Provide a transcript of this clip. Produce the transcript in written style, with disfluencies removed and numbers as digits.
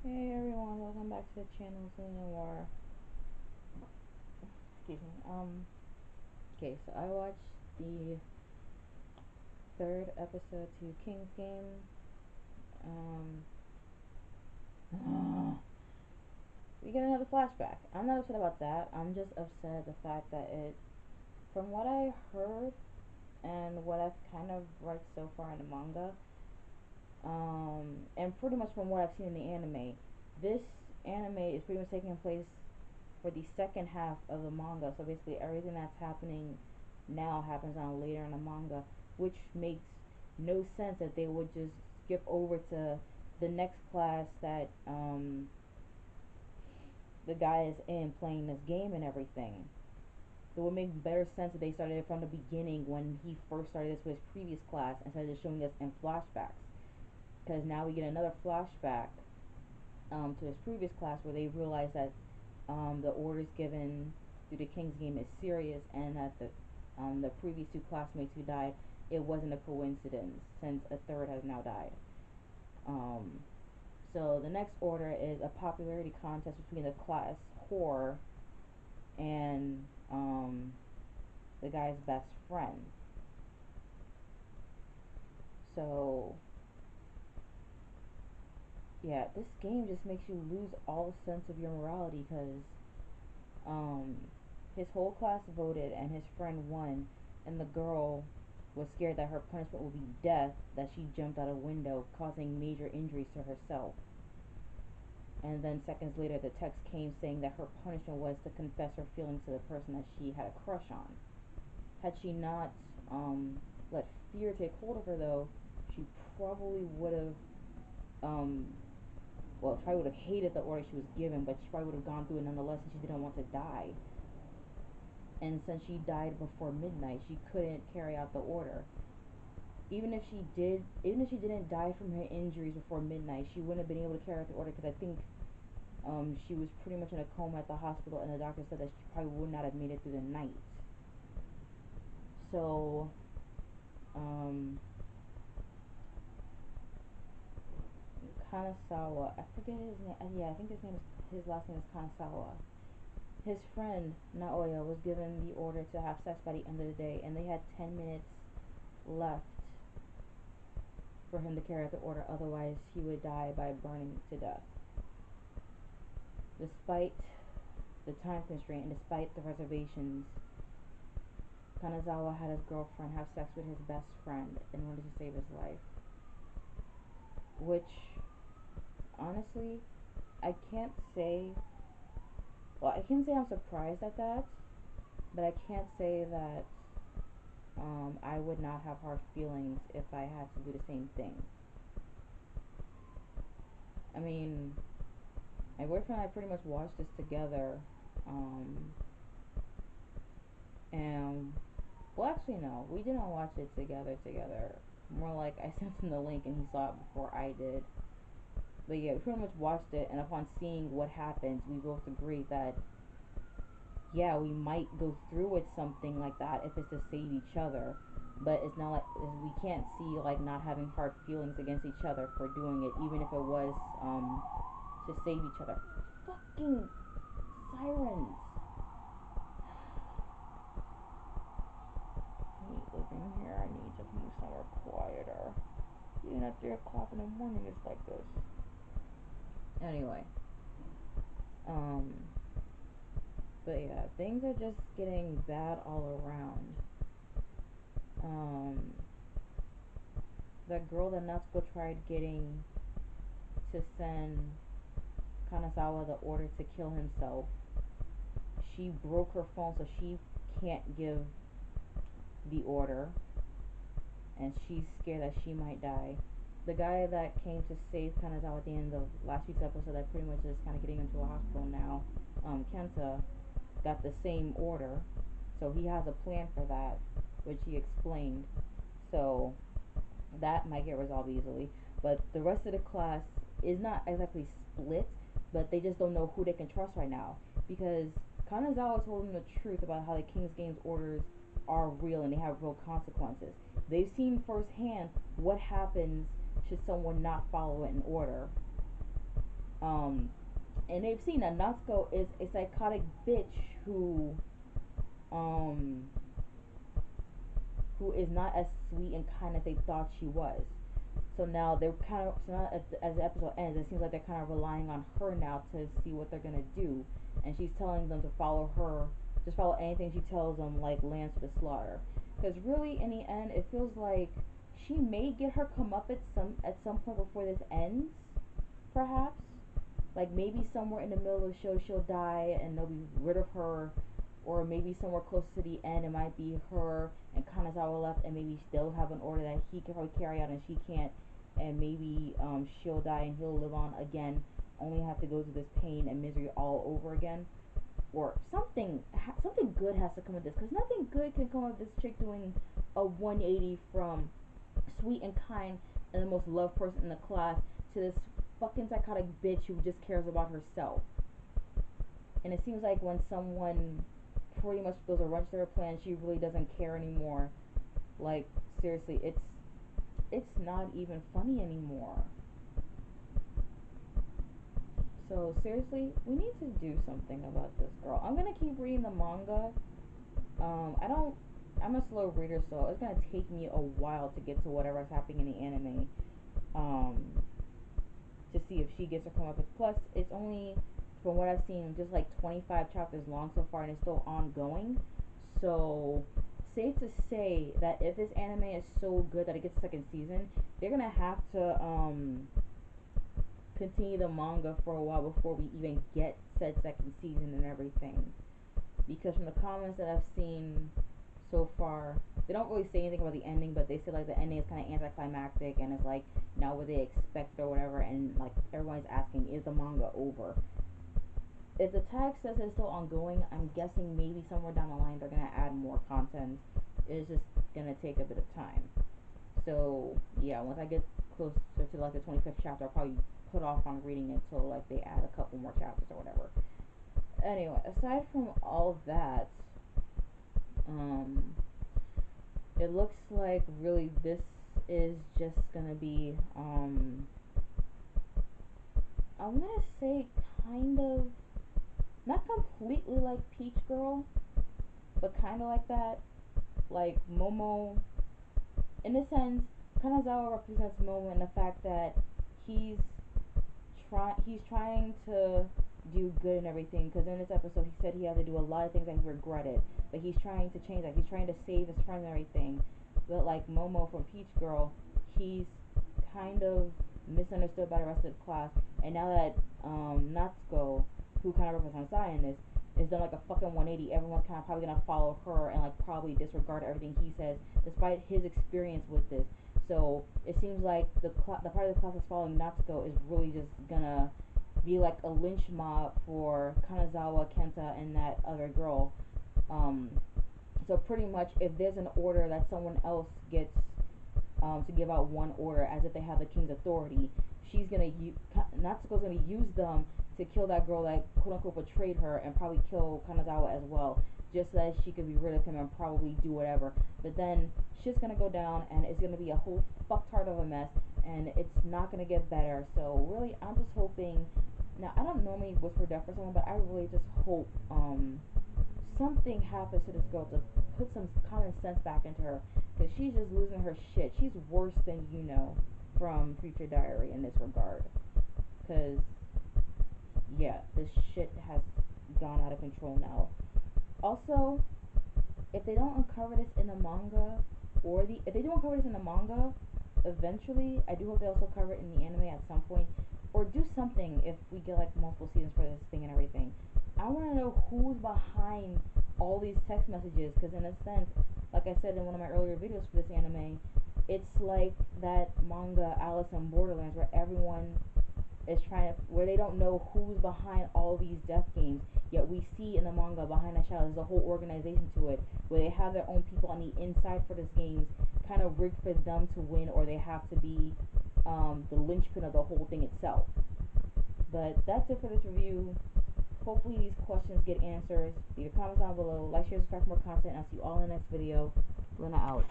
Hey everyone, welcome back to the channel War. Excuse me. Okay, so I watched the third episode to King's Game. Um, we get another flashback. I'm not upset about that. I'm just upset at the fact that from what I heard and what I've kind of read so far in the manga, and pretty much from what I've seen in the anime, this anime is pretty much taking place for the second half of the manga. So basically, everything that's happening now happens on later in the manga, which makes no sense that they would just skip over to the next class that the guy is in playing this game and everything. It would make better sense if they started it from the beginning when he first started this with his previous class instead of just showing us in flashbacks. Because now we get another flashback to his previous class where they realize that the orders given through the King's Game is serious, and that the previous two classmates who died, it wasn't a coincidence since a third has now died. Um, so the next order is a popularity contest between the class whore and the guy's best friend. So yeah, this game just makes you lose all sense of your morality because um, his whole class voted and his friend won, and the girl was scared that her punishment would be death, that she jumped out a window, causing major injuries to herself. And then seconds later, the text came saying that her punishment was to confess her feelings to the person that she had a crush on. Had she not let fear take hold of her, though, she probably would have, um, well, probably would have hated the order she was given, but she probably would have gone through it nonetheless, and she didn't want to die. And since she died before midnight, she couldn't carry out the order. Even if she didn't die from her injuries before midnight, she wouldn't have been able to carry out the order because I think she was pretty much in a coma at the hospital, and the doctor said that she probably would not have made it through the night. So, um, Kanasawa, I forget his name. Yeah, I think his last name is Kanasawa. His friend Naoya was given the order to have sex by the end of the day, and they had 10 minutes left for him to carry out the order, otherwise he would die by burning to death. Despite the time constraint and despite the reservations, Kanazawa had his girlfriend have sex with his best friend in order to save his life. Which, honestly, I can't say. Well, I can say I'm surprised at that, but I can't say that I would not have hard feelings if I had to do the same thing. I mean, my boyfriend and I pretty much watched this together, um, and well, actually, no, we didn't watch it together. More like I sent him the link and he saw it before I did. But yeah, we pretty much watched it, and upon seeing what happens, we both agreed that yeah, we might go through with something like that if it's to save each other. But it's not like we can't see like not having hard feelings against each other for doing it, even if it was to save each other. Fucking sirens! I hate living here. I need to be somewhere quieter. Even at 3 o'clock in the morning, it's like this. Anyway, um, but yeah, things are just getting bad all around. Um, that girl that Natsuko tried getting to send Kanazawa the order to kill himself, she broke her phone so she can't give the order, and she's scared that she might die. The guy that came to save Kanazawa at the end of last week's episode, that pretty much is kind of getting into a hospital now, Kenta, got the same order, so he has a plan for that, which he explained. So that might get resolved easily. But the rest of the class is not exactly split, but they just don't know who they can trust right now because Kanazawa told them the truth about how the King's Games orders are real and they have real consequences. They've seen firsthand what happens should someone not follow it in order. Um, and they've seen that Natsuko is a psychotic bitch um, who is not as sweet and kind as they thought she was. So now they're kind of, so now as the episode ends, it seems like they're kind of relying on her now to see what they're gonna do, and she's telling them to follow her, just follow anything she tells them, like lands to the slaughter. Because really, in the end, it feels like she may get her come up at some point before this ends, perhaps. Like maybe somewhere in the middle of the show she'll die and they'll be rid of her, or maybe somewhere close to the end it might be her and Kanazawa left, and maybe they'll have an order that he can probably carry out and she can't, and maybe she'll die and he'll live on again, only have to go through this pain and misery all over again. Or something good has to come of this, because nothing good can come of this chick doing a 180 from sweet and kind and the most loved person in the class to this fucking psychotic bitch who just cares about herself. And it seems like when someone pretty much throws a wrench to her plan, she really doesn't care anymore. Like seriously, it's not even funny anymore. So seriously, we need to do something about this girl. I'm gonna keep reading the manga. I don't. I'm a slow reader, so it's gonna take me a while to get to whatever's happening in the anime. Um, to see if she gets her comeuppance. Plus, it's only, from what I've seen, just like 25 chapters long so far, and it's still ongoing. So, safe to say that if this anime is so good that it gets a second season, they're gonna have to continue the manga for a while before we even get said second season and everything. Because from the comments that I've seen so far, they don't really say anything about the ending, but they say like the ending is kind of anticlimactic and it's like not what they expected or whatever, and like everyone's asking, is the manga over? If the tag says it's still ongoing, I'm guessing maybe somewhere down the line they're gonna add more content. It's just gonna take a bit of time. So yeah, once I get closer to like the 25th chapter, I'll probably put off on reading it until like they add a couple more chapters or whatever. Anyway, aside from all that, um, it looks like really this is just gonna be I'm gonna say kind of not completely like Peach Girl, but kind of like that. Like Momo, in a sense, Kanazawa represents Momo in the fact that he's he's trying to do good and everything. Because in this episode, he said he had to do a lot of things that he regretted, but he's trying to change that. He's trying to save his friend and everything. But like Momo from Peach Girl, he's kind of misunderstood by the rest of the class. And now that Natsuko, who kind of represents Zion, is done like a fucking 180, everyone's kind of probably gonna follow her and like probably disregard everything he says, despite his experience with this. So it seems like the part of the class that's following Natsuko is really just gonna be like a lynch mob for Kanazawa, Kenta, and that other girl. Um, so pretty much, if there's an order that someone else gets to give out one order as if they have the king's authority, Natsuko's gonna use them to kill that girl that quote unquote betrayed her, and probably kill Kanazawa as well, just so that she could be rid of him and probably do whatever. But then shit's gonna go down and it's gonna be a whole fucktard of a mess, and it's not gonna get better. So really, I'm just hoping. Now I don't normally whisper death for someone, but I really just hope something happens to this girl to put some common sense back into her, because she's just losing her shit. She's worse than from Future Diary in this regard. Because yeah, this shit has gone out of control now. Also, if they don't uncover this in the manga, if they do uncover this in the manga, eventually, I do hope they also cover it in the anime at some point, or do something if we get like multiple seasons for this thing and everything. I want to know who's behind all these text messages, because in a sense, like I said in one of my earlier videos for this anime, it's like that manga Alice in Borderlands, where everyone is trying to, where they don't know who's behind all these death games, yet we see in the manga behind the shadows there's a whole organization to it, where they have their own people on the inside for these games, kind of rigged for them to win, or they have to be the linchpin of the whole thing itself. But that's it for this review. Hopefully these questions get answers. Leave your comments down below. Like, share, subscribe for more content. I'll see you all in the next video. Lena out.